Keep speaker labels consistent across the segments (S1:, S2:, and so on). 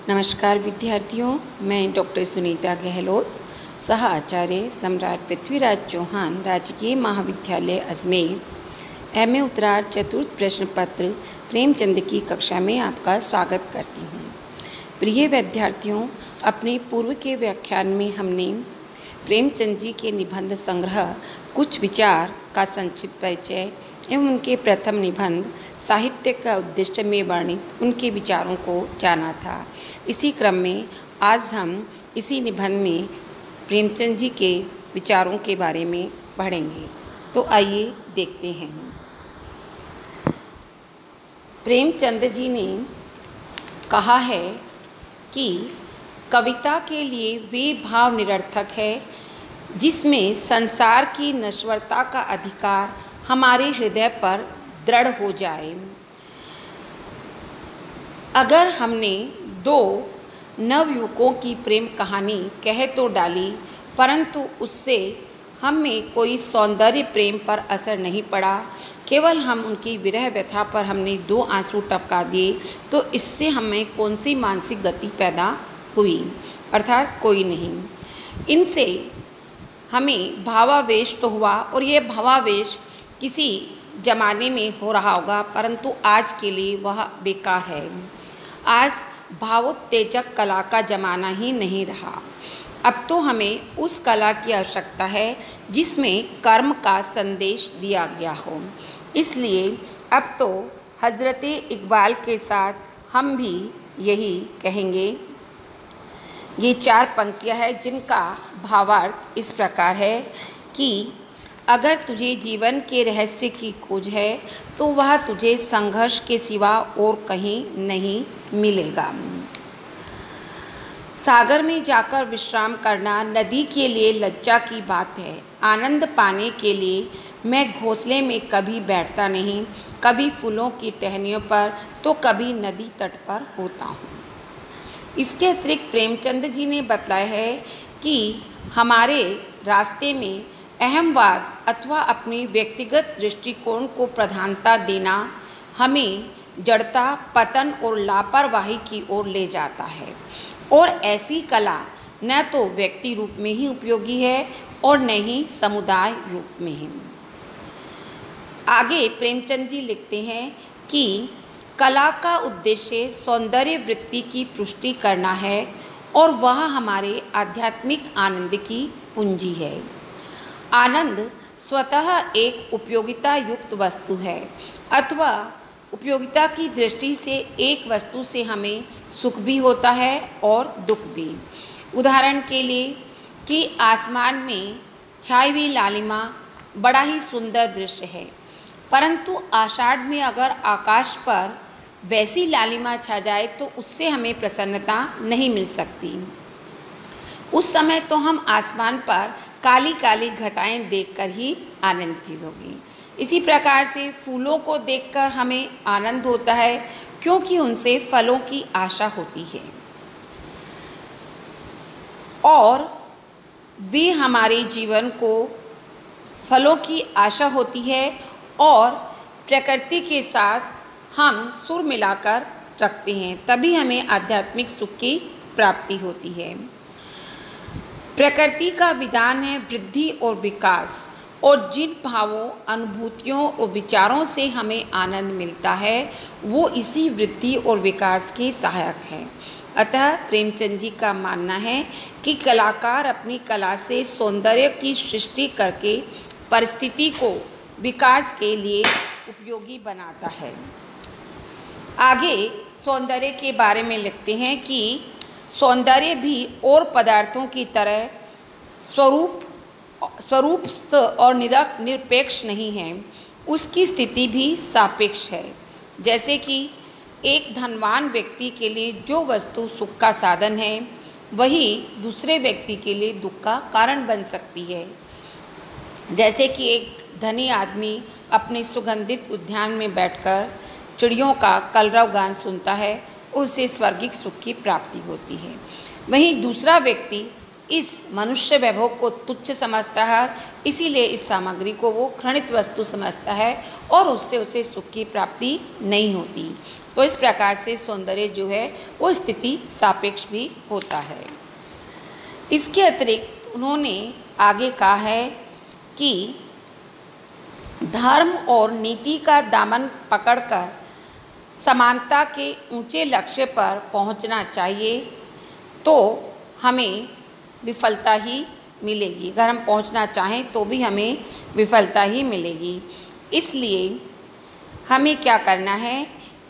S1: नमस्कार विद्यार्थियों, मैं डॉक्टर सुनीता गहलोत, सह आचार्य सम्राट पृथ्वीराज चौहान राजकीय महाविद्यालय अजमेर, एमए उत्तरार्ध चतुर्थ प्रश्न पत्र प्रेमचंद की कक्षा में आपका स्वागत करती हूँ। प्रिय विद्यार्थियों, अपने पूर्व के व्याख्यान में हमने प्रेमचंद जी के निबंध संग्रह कुछ विचार का संक्षिप्त परिचय एवं उनके प्रथम निबंध साहित्य का उद्देश्य में वर्णित उनके विचारों को जाना था। इसी क्रम में आज हम इसी निबंध में प्रेमचंद जी के विचारों के बारे में पढ़ेंगे। तो आइए देखते हैं। प्रेमचंद जी ने कहा है कि कविता के लिए वे भाव निरर्थक है जिसमें संसार की नश्वरता का अधिकार हमारे हृदय पर दृढ़ हो जाए। अगर हमने दो नवयुवकों की प्रेम कहानी कह तो डाली, परंतु उससे हमें कोई सौंदर्य प्रेम पर असर नहीं पड़ा, केवल हम उनकी विरह व्यथा पर हमने दो आंसू टपका दिए, तो इससे हमें कौन सी मानसिक गति पैदा हुई? अर्थात कोई नहीं। इनसे हमें भावावेश तो हुआ, और ये भावावेश किसी जमाने में हो रहा होगा, परंतु आज के लिए वह बेकार है। आज भावोत्तेजक कला का जमाना ही नहीं रहा। अब तो हमें उस कला की आवश्यकता है जिसमें कर्म का संदेश दिया गया हो। इसलिए अब तो हज़रत इकबाल के साथ हम भी यही कहेंगे। ये चार पंक्तियाँ हैं जिनका भावार्थ इस प्रकार है कि अगर तुझे जीवन के रहस्य की खोज है तो वह तुझे संघर्ष के सिवा और कहीं नहीं मिलेगा। सागर में जाकर विश्राम करना नदी के लिए लज्जा की बात है। आनंद पाने के लिए मैं घोंसले में कभी बैठता नहीं, कभी फूलों की टहनियों पर तो कभी नदी तट पर होता हूँ। इसके अतिरिक्त प्रेमचंद जी ने बतलाया है कि हमारे रास्ते में अहमवाद अथवा अपनी व्यक्तिगत दृष्टिकोण को प्रधानता देना हमें जड़ता, पतन और लापरवाही की ओर ले जाता है, और ऐसी कला न तो व्यक्ति रूप में ही उपयोगी है और न ही समुदाय रूप में ही। आगे प्रेमचंद जी लिखते हैं कि कला का उद्देश्य सौंदर्य वृत्ति की पुष्टि करना है, और वह हमारे आध्यात्मिक आनंद की पूंजी है। आनंद स्वतः एक उपयोगिता युक्त वस्तु है, अथवा उपयोगिता की दृष्टि से एक वस्तु से हमें सुख भी होता है और दुख भी। उदाहरण के लिए कि आसमान में छाई हुई लालिमा बड़ा ही सुंदर दृश्य है, परंतु आषाढ़ में अगर आकाश पर वैसी लालिमा छा जाए तो उससे हमें प्रसन्नता नहीं मिल सकती। उस समय तो हम आसमान पर काली काली घटाएं देखकर ही आनंदित होगी। इसी प्रकार से फूलों को देखकर हमें आनंद होता है, क्योंकि उनसे फलों की आशा होती है और वे हमारे जीवन को फलों की आशा होती है, और प्रकृति के साथ हम सुर मिलाकर रखते हैं, तभी हमें आध्यात्मिक सुख की प्राप्ति होती है। प्रकृति का विधान है वृद्धि और विकास, और जिन भावों, अनुभूतियों और विचारों से हमें आनंद मिलता है वो इसी वृद्धि और विकास के सहायक हैं। अतः प्रेमचंद जी का मानना है कि कलाकार अपनी कला से सौंदर्य की सृष्टि करके परिस्थिति को विकास के लिए उपयोगी बनाता है। आगे सौंदर्य के बारे में लिखते हैं कि सौंदर्य भी और पदार्थों की तरह स्वरूपस्थ और निरपेक्ष नहीं है, उसकी स्थिति भी सापेक्ष है। जैसे कि एक धनवान व्यक्ति के लिए जो वस्तु सुख का साधन है, वही दूसरे व्यक्ति के लिए दुख का कारण बन सकती है। जैसे कि एक धनी आदमी अपने सुगंधित उद्यान में बैठकर चिड़ियों का कलरव गान सुनता है और उसे स्वर्गिक सुख की प्राप्ति होती है। वहीं दूसरा व्यक्ति इस मनुष्य वैभव को तुच्छ समझता है, इसीलिए इस सामग्री को वो घृणित वस्तु समझता है और उससे उसे सुख की प्राप्ति नहीं होती। तो इस प्रकार से सौंदर्य जो है वो स्थिति सापेक्ष भी होता है। इसके अतिरिक्त उन्होंने आगे कहा है कि धर्म और नीति का दामन पकड़कर समानता के ऊंचे लक्ष्य पर पहुंचना चाहिए, तो हमें विफलता ही मिलेगी। अगर हम पहुंचना चाहें तो भी हमें विफलता ही मिलेगी। इसलिए हमें क्या करना है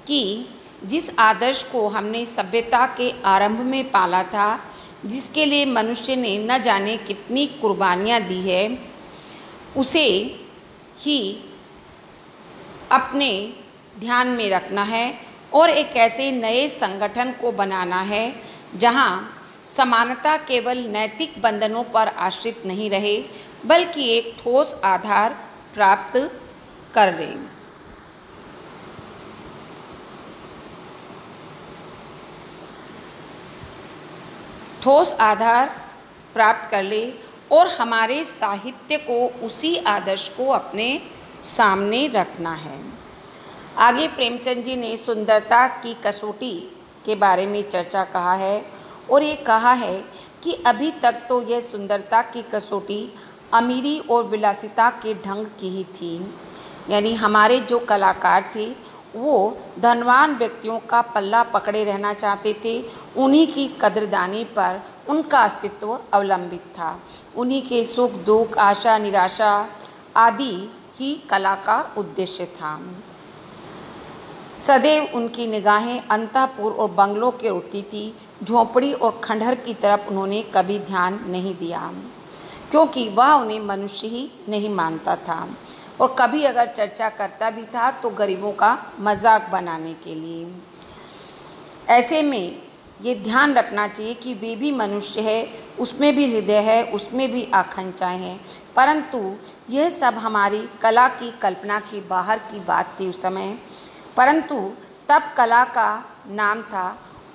S1: कि जिस आदर्श को हमने सभ्यता के आरंभ में पाला था, जिसके लिए मनुष्य ने न जाने कितनी कुर्बानियाँ दी है, उसे ही अपने ध्यान में रखना है और एक ऐसे नए संगठन को बनाना है जहाँ समानता केवल नैतिक बंधनों पर आश्रित नहीं रहे, बल्कि एक ठोस आधार प्राप्त कर ले। ठोस आधार प्राप्त कर ले और हमारे साहित्य को उसी आदर्श को अपने सामने रखना है। आगे प्रेमचंद जी ने सुंदरता की कसौटी के बारे में चर्चा कहा है और ये कहा है कि अभी तक तो यह सुंदरता की कसौटी अमीरी और विलासिता के ढंग की ही थी, यानी हमारे जो कलाकार थे वो धनवान व्यक्तियों का पल्ला पकड़े रहना चाहते थे, उन्हीं की कदरदानी पर उनका अस्तित्व अवलंबित था, उन्हीं के सुख दुख आशा निराशा आदि ही कला का उद्देश्य था। सदैव उनकी निगाहें अंतःपुर और बंगलों की उठती थी, झोंपड़ी और खंडहर की तरफ उन्होंने कभी ध्यान नहीं दिया, क्योंकि वह उन्हें मनुष्य ही नहीं मानता था और कभी अगर चर्चा करता भी था तो गरीबों का मजाक बनाने के लिए। ऐसे में ये ध्यान रखना चाहिए कि वे भी मनुष्य है, उसमें भी हृदय है, उसमें भी आकांक्षाएं हैं, परंतु यह सब हमारी कला की कल्पना की बाहर की बात थी उस समय। परंतु तब कला का नाम था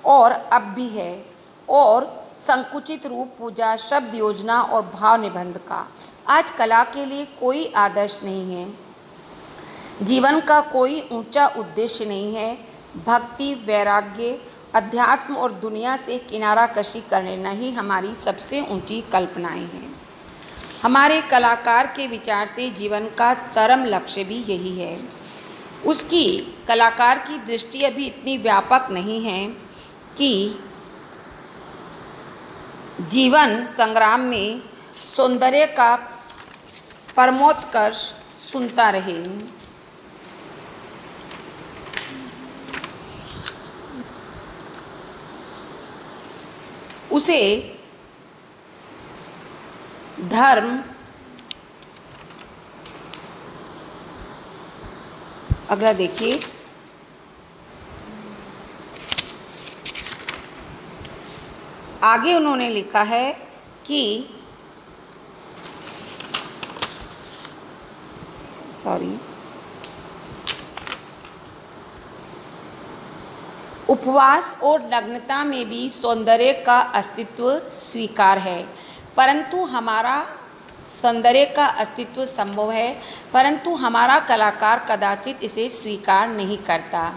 S1: और अब भी है, और संकुचित रूप पूजा शब्द योजना और भाव निबंध का। आज कला के लिए कोई आदर्श नहीं है, जीवन का कोई ऊंचा उद्देश्य नहीं है। भक्ति वैराग्य अध्यात्म और दुनिया से किनारा कशी कर लेना ही हमारी सबसे ऊंची कल्पनाएं हैं। हमारे कलाकार के विचार से जीवन का चरम लक्ष्य भी यही है। उसकी कलाकार की दृष्टि अभी इतनी व्यापक नहीं है कि जीवन संग्राम में सौंदर्य का परमोत्कर्ष सुनता रहे। उसे धर्म, अगला देखिए, आगे उन्होंने लिखा है कि उपवास और नग्नता में भी सौंदर्य का अस्तित्व स्वीकार है, परंतु हमारा सौंदर्य का अस्तित्व संभव है, परंतु हमारा कलाकार कदाचित इसे स्वीकार नहीं करता।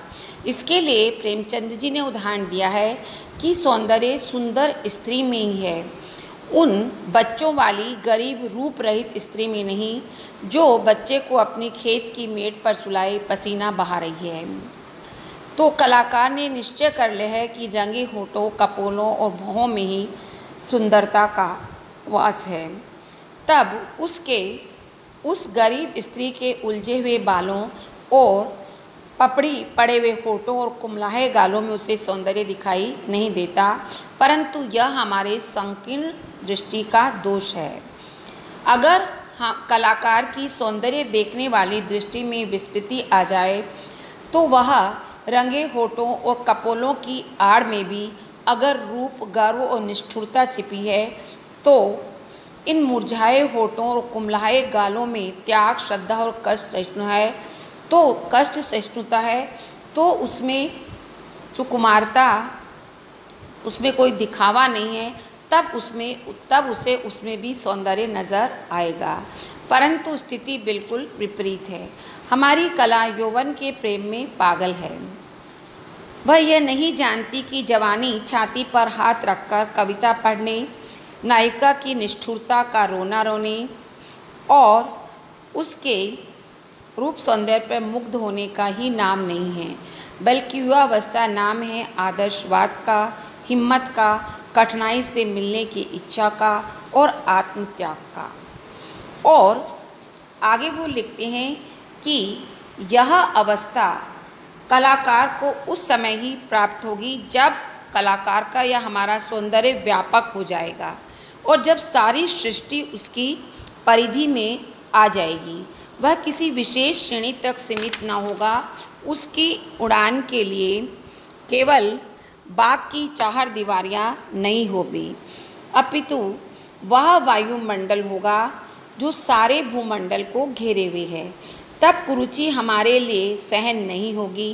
S1: इसके लिए प्रेमचंद जी ने उदाहरण दिया है कि सौंदर्य सुंदर स्त्री में ही है, उन बच्चों वाली गरीब रूप रहित स्त्री में नहीं, जो बच्चे को अपनी खेत की मेड़ पर सुलाए पसीना बहा रही है। तो कलाकार ने निश्चय कर लिया है कि रंगे होठों कपोलों और भौहों में ही सुंदरता का वास है। तब उस गरीब स्त्री के उलझे हुए बालों और पपड़ी पड़े हुए होठों और कुमलाहे गालों में उसे सौंदर्य दिखाई नहीं देता, परंतु यह हमारे संकीर्ण दृष्टि का दोष है। अगर कलाकार की सौंदर्य देखने वाली दृष्टि में विस्तृति आ जाए तो वह रंगे होठों और कपोलों की आड़ में भी अगर रूप गर्व और निष्ठुरता छिपी है, तो इन मुरझाए होठों और कुमलाए गालों में त्याग श्रद्धा और कष्ट सहिष्णुता है, तो उसमें सुकुमारता, उसमें कोई दिखावा नहीं है, तब उसे उसमें भी सौंदर्य नज़र आएगा। परंतु स्थिति बिल्कुल विपरीत है। हमारी कला यौवन के प्रेम में पागल है। वह यह नहीं जानती कि जवानी छाती पर हाथ रखकर कविता पढ़ने, नायिका की निष्ठुरता का रोना रोने और उसके रूप सौंदर्य पर मुग्ध होने का ही नाम नहीं है, बल्कि युवावस्था नाम है आदर्शवाद का, हिम्मत का, कठिनाई से मिलने की इच्छा का और आत्मत्याग का। और आगे वो लिखते हैं कि यह अवस्था कलाकार को उस समय ही प्राप्त होगी जब कलाकार का या हमारा सौंदर्य व्यापक हो जाएगा और जब सारी सृष्टि उसकी परिधि में आ जाएगी। वह किसी विशेष श्रेणी तक सीमित न होगा। उसकी उड़ान के लिए केवल बाग की चार दीवारियां नहीं होगी, अपितु वह वायुमंडल होगा जो सारे भूमंडल को घेरे हुए है। तब कुरुचि हमारे लिए सहन नहीं होगी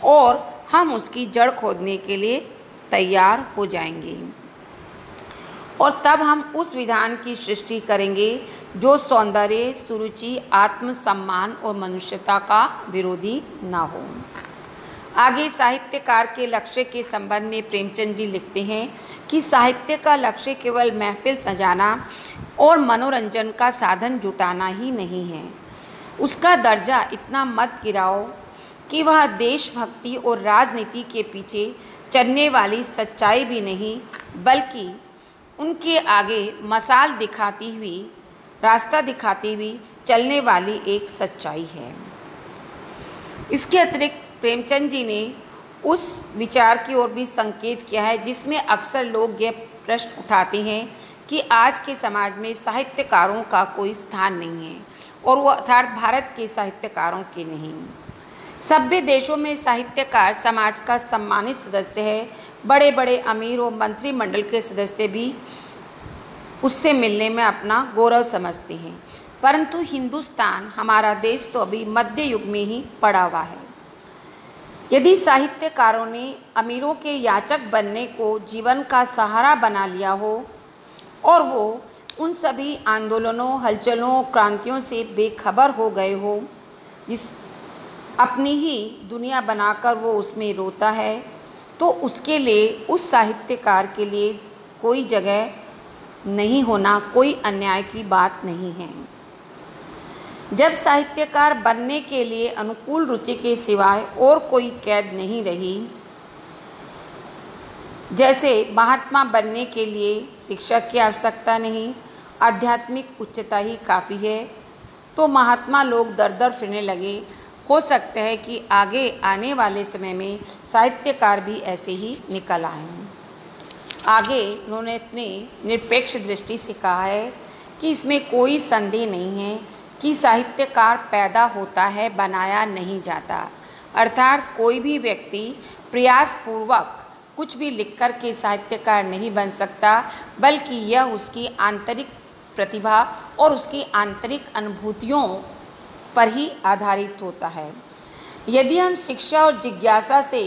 S1: और हम उसकी जड़ खोदने के लिए तैयार हो जाएंगे और तब हम उस विधान की सृष्टि करेंगे जो सौंदर्य, सुरुचि, आत्मसम्मान और मनुष्यता का विरोधी न हो। आगे साहित्यकार के लक्ष्य के संबंध में प्रेमचंद जी लिखते हैं कि साहित्य का लक्ष्य केवल महफिल सजाना और मनोरंजन का साधन जुटाना ही नहीं है। उसका दर्जा इतना मत गिराओ कि वह देशभक्ति और राजनीति के पीछे चलने वाली सच्चाई भी नहीं, बल्कि उनके आगे मसाल दिखाती हुई, रास्ता दिखाती हुई चलने वाली एक सच्चाई है। इसके अतिरिक्त प्रेमचंद जी ने उस विचार की ओर भी संकेत किया है जिसमें अक्सर लोग यह प्रश्न उठाते हैं कि आज के समाज में साहित्यकारों का कोई स्थान नहीं है, और वो अर्थात भारत के साहित्यकारों के नहीं। सभ्य देशों में साहित्यकार समाज का सम्मानित सदस्य है। बड़े बड़े अमीर और मंत्रिमंडल के सदस्य भी उससे मिलने में अपना गौरव समझते हैं, परंतु हिंदुस्तान, हमारा देश तो अभी मध्य युग में ही पड़ा हुआ है। यदि साहित्यकारों ने अमीरों के याचक बनने को जीवन का सहारा बना लिया हो और वो उन सभी आंदोलनों, हलचलों, क्रांतियों से बेखबर हो गए हो जिस अपनी ही दुनिया बनाकर वो उसमें रोता है, तो उसके लिए, उस साहित्यकार के लिए कोई जगह नहीं होना कोई अन्याय की बात नहीं है। जब साहित्यकार बनने के लिए अनुकूल रुचि के सिवाय और कोई कैद नहीं रही, जैसे महात्मा बनने के लिए शिक्षक की आवश्यकता नहीं, आध्यात्मिक उच्चता ही काफ़ी है, तो महात्मा लोग दर दर फिरने लगे। हो सकता है कि आगे आने वाले समय में साहित्यकार भी ऐसे ही निकल आए। आगे उन्होंने अपने निरपेक्ष दृष्टि से कहा है कि इसमें कोई संदेह नहीं है कि साहित्यकार पैदा होता है, बनाया नहीं जाता। अर्थात कोई भी व्यक्ति प्रयासपूर्वक कुछ भी लिखकर के साहित्यकार नहीं बन सकता, बल्कि यह उसकी आंतरिक प्रतिभा और उसकी आंतरिक अनुभूतियों पर ही आधारित होता है। यदि हम शिक्षा और जिज्ञासा से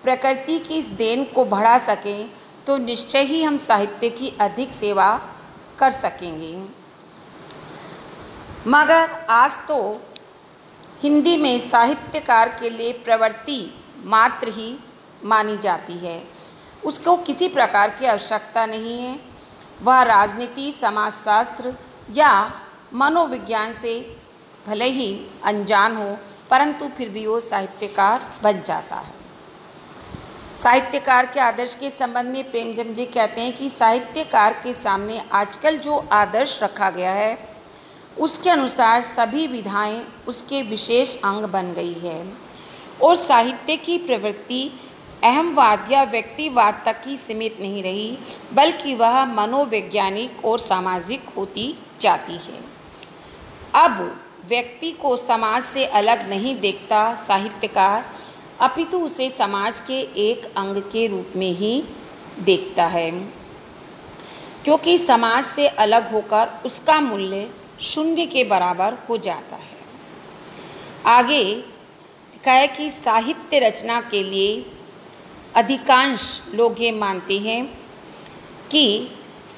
S1: प्रकृति की इस देन को बढ़ा सकें तो निश्चय ही हम साहित्य की अधिक सेवा कर सकेंगे। मगर आज तो हिंदी में साहित्यकार के लिए प्रवृत्ति मात्र ही मानी जाती है, उसको किसी प्रकार की आवश्यकता नहीं है। वह राजनीति, समाजशास्त्र या मनोविज्ञान से भले ही अनजान हो, परंतु फिर भी वो साहित्यकार बन जाता है। साहित्यकार के आदर्श के संबंध में प्रेमचंद जी कहते हैं कि साहित्यकार के सामने आजकल जो आदर्श रखा गया है उसके अनुसार सभी विधाएं उसके विशेष अंग बन गई है और साहित्य की प्रवृत्ति अहमवाद या व्यक्तिवाद तक ही सीमित नहीं रही, बल्कि वह मनोवैज्ञानिक और सामाजिक होती जाती है। अब व्यक्ति को समाज से अलग नहीं देखता साहित्यकार, अपितु उसे समाज के एक अंग के रूप में ही देखता है, क्योंकि समाज से अलग होकर उसका मूल्य शून्य के बराबर हो जाता है। आगे कहे कि साहित्य रचना के लिए अधिकांश लोग ये मानते हैं कि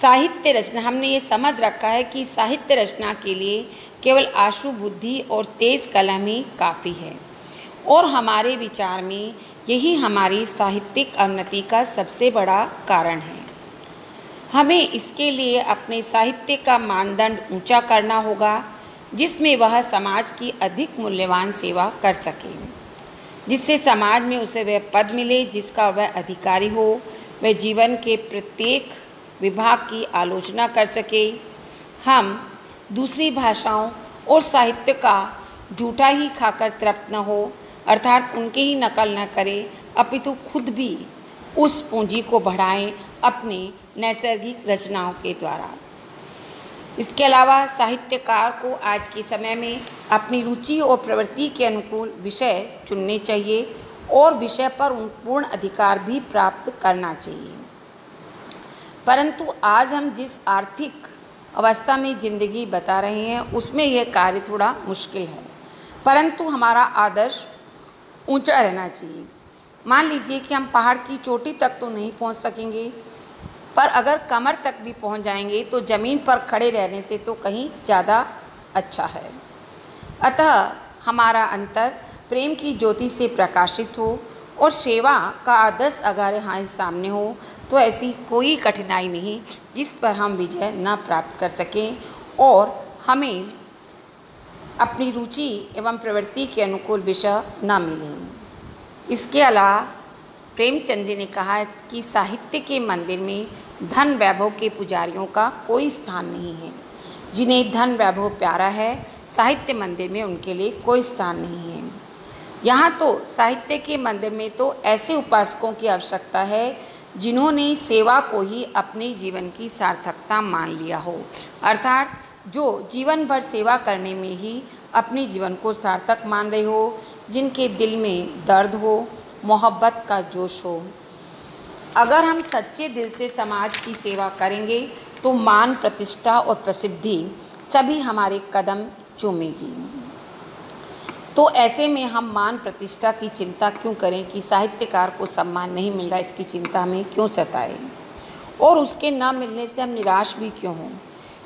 S1: साहित्य रचना, हमने ये समझ रखा है कि साहित्य रचना के लिए केवल आशु बुद्धि और तेज कलम ही काफ़ी है, और हमारे विचार में यही हमारी साहित्यिक अवनति का सबसे बड़ा कारण है। हमें इसके लिए अपने साहित्य का मानदंड ऊंचा करना होगा, जिसमें वह समाज की अधिक मूल्यवान सेवा कर सके, जिससे समाज में उसे वह पद मिले जिसका वह अधिकारी हो। वह जीवन के प्रत्येक विभाग की आलोचना कर सके। हम दूसरी भाषाओं और साहित्य का जूठा ही खाकर तृप्त न हो, अर्थात उनकी ही नकल न करें, अपितु खुद भी उस पूंजी को बढ़ाएं अपनी नैसर्गिक रचनाओं के द्वारा। इसके अलावा साहित्यकार को आज के समय में अपनी रुचि और प्रवृत्ति के अनुकूल विषय चुनने चाहिए और विषय पर पूर्ण अधिकार भी प्राप्त करना चाहिए। परंतु आज हम जिस आर्थिक अवस्था में ज़िंदगी बता रहे हैं उसमें यह कार्य थोड़ा मुश्किल है, परंतु हमारा आदर्श ऊंचा रहना चाहिए। मान लीजिए कि हम पहाड़ की चोटी तक तो नहीं पहुंच सकेंगे, पर अगर कमर तक भी पहुंच जाएंगे तो ज़मीन पर खड़े रहने से तो कहीं ज़्यादा अच्छा है। अतः हमारा अंतर प्रेम की ज्योति से प्रकाशित हो और सेवा का आदर्श अगर हमारे सामने हो तो ऐसी कोई कठिनाई नहीं जिस पर हम विजय न प्राप्त कर सकें और हमें अपनी रुचि एवं प्रवृत्ति के अनुकूल विषय न मिले। इसके अलावा प्रेमचंद जी ने कहा कि साहित्य के मंदिर में धन वैभव के पुजारियों का कोई स्थान नहीं है। जिन्हें धन वैभव प्यारा है, साहित्य मंदिर में उनके लिए कोई स्थान नहीं है। यहाँ तो साहित्य के मंदिर में तो ऐसे उपासकों की आवश्यकता है जिन्होंने सेवा को ही अपने जीवन की सार्थकता मान लिया हो, अर्थात जो जीवन भर सेवा करने में ही अपने जीवन को सार्थक मान रहे हो, जिनके दिल में दर्द हो, मोहब्बत का जोश हो। अगर हम सच्चे दिल से समाज की सेवा करेंगे तो मान, प्रतिष्ठा और प्रसिद्धि सभी हमारे कदम चूमेगी। तो ऐसे में हम मान प्रतिष्ठा की चिंता क्यों करें कि साहित्यकार को सम्मान नहीं मिल रहा, इसकी चिंता हमें क्यों सताए, और उसके न मिलने से हम निराश भी क्यों हों,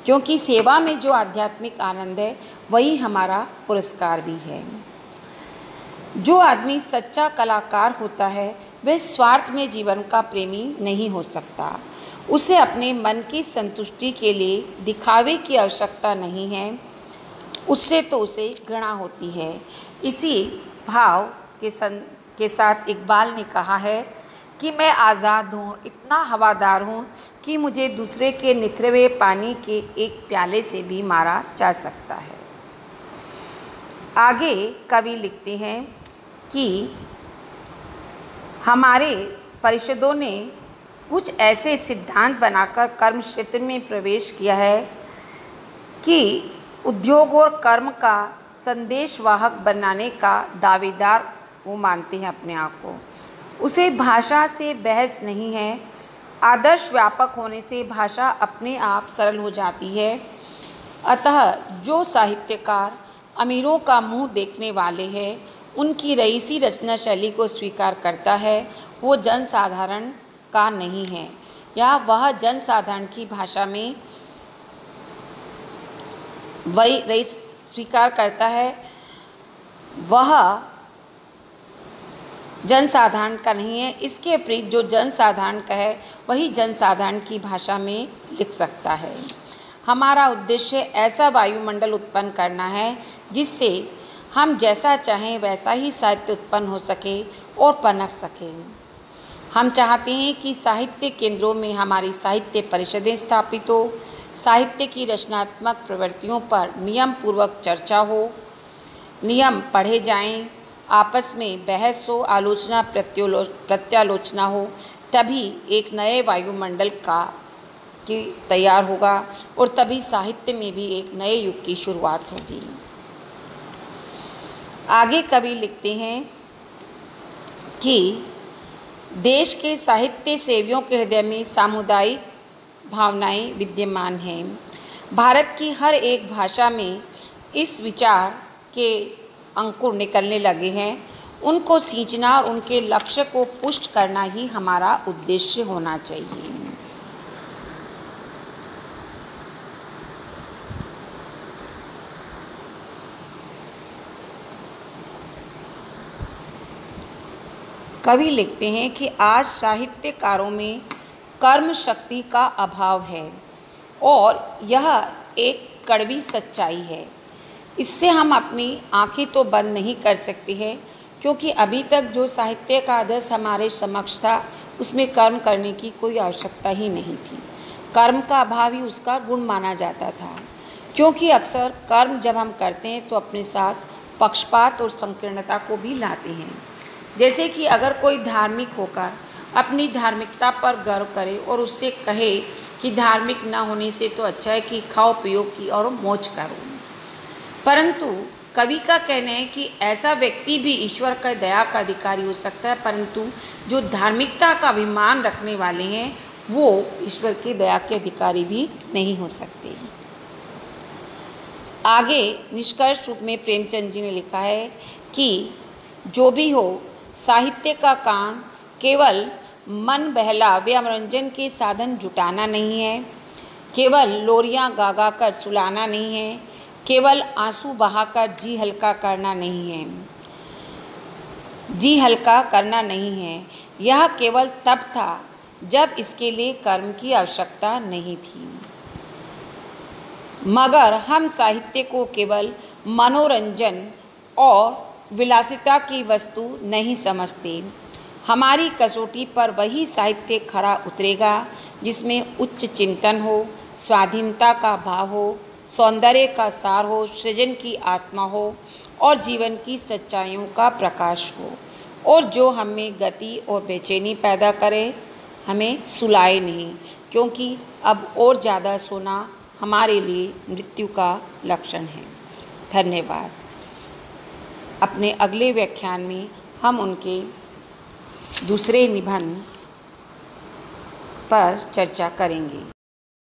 S1: क्योंकि सेवा में जो आध्यात्मिक आनंद है वही हमारा पुरस्कार भी है। जो आदमी सच्चा कलाकार होता है वह स्वार्थ में जीवन का प्रेमी नहीं हो सकता। उसे अपने मन की संतुष्टि के लिए दिखावे की आवश्यकता नहीं है, उससे तो उसे घृणा होती है। इसी भाव के साथ इकबाल ने कहा है कि मैं आज़ाद हूँ, इतना हवादार हूँ कि मुझे दूसरे के निथरे हुए पानी के एक प्याले से भी मारा जा सकता है। आगे कवि लिखते हैं कि हमारे परिषदों ने कुछ ऐसे सिद्धांत बनाकर कर्म क्षेत्र में प्रवेश किया है कि उद्योग और कर्म का संदेशवाहक बनाने का दावेदार वो मानते हैं अपने आप को। उसे भाषा से बहस नहीं है। आदर्श व्यापक होने से भाषा अपने आप सरल हो जाती है। अतः जो साहित्यकार अमीरों का मुंह देखने वाले हैं, उनकी रईसी रचना शैली को स्वीकार करता है, वो जनसाधारण का नहीं है, या वह जनसाधारण की भाषा में वही रईस स्वीकार करता है, वह जनसाधारण का नहीं है। इसके विपरीत जो जनसाधारण का है वही जनसाधारण की भाषा में लिख सकता है। हमारा उद्देश्य ऐसा वायुमंडल उत्पन्न करना है जिससे हम जैसा चाहें वैसा ही साहित्य उत्पन्न हो सके और पनप सके। हम चाहते हैं कि साहित्य केंद्रों में हमारी साहित्य परिषदें स्थापित हो, साहित्य की रचनात्मक प्रवृत्तियों पर नियम पूर्वक चर्चा हो, नियम पढ़े जाएं, आपस में बहस हो, आलोचना प्रत्यालोचना हो, तभी एक नए वायुमंडल का की तैयार होगा और तभी साहित्य में भी एक नए युग की शुरुआत होगी। आगे कवि लिखते हैं कि देश के साहित्य सेवियों के हृदय में सामुदायिक भावनाएं विद्यमान हैं। भारत की हर एक भाषा में इस विचार के अंकुर निकलने लगे हैं। उनको सींचना और उनके लक्ष्य को पुष्ट करना ही हमारा उद्देश्य होना चाहिए। कवि लिखते हैं कि आज साहित्यकारों में कर्म शक्ति का अभाव है और यह एक कड़वी सच्चाई है। इससे हम अपनी आंखें तो बंद नहीं कर सकते हैं, क्योंकि अभी तक जो साहित्य का आदर्श हमारे समक्ष था उसमें कर्म करने की कोई आवश्यकता ही नहीं थी। कर्म का अभाव ही उसका गुण माना जाता था, क्योंकि अक्सर कर्म जब हम करते हैं तो अपने साथ पक्षपात और संकीर्णता को भी लाते हैं। जैसे कि अगर कोई धार्मिक होकर अपनी धार्मिकता पर गर्व करे और उससे कहे कि धार्मिक ना होने से तो अच्छा है कि खाओ पियो की और मौज करो, परंतु कवि का कहना है कि ऐसा व्यक्ति भी ईश्वर का दया का अधिकारी हो सकता है, परंतु जो धार्मिकता का अभिमान रखने वाले हैं वो ईश्वर की दया के अधिकारी भी नहीं हो सकते। आगे निष्कर्ष रूप में प्रेमचंद जी ने लिखा है कि जो भी हो, साहित्य का काम केवल मन बहलावे या मनोरंजन के साधन जुटाना नहीं है, केवल लोरियां गा गा कर सुलाना नहीं है, केवल आंसू बहाकर जी हल्का करना नहीं है। यह केवल तब था जब इसके लिए कर्म की आवश्यकता नहीं थी। मगर हम साहित्य को केवल मनोरंजन और विलासिता की वस्तु नहीं समझते। हमारी कसौटी पर वही साहित्य खरा उतरेगा जिसमें उच्च चिंतन हो, स्वाधीनता का भाव हो, सौंदर्य का सार हो, सृजन की आत्मा हो और जीवन की सच्चाइयों का प्रकाश हो, और जो हमें गति और बेचैनी पैदा करे, हमें सुलाए नहीं, क्योंकि अब और ज़्यादा सोना हमारे लिए मृत्यु का लक्षण है। धन्यवाद। अपने अगले व्याख्यान में हम उनके दूसरे निबंध पर चर्चा करेंगे।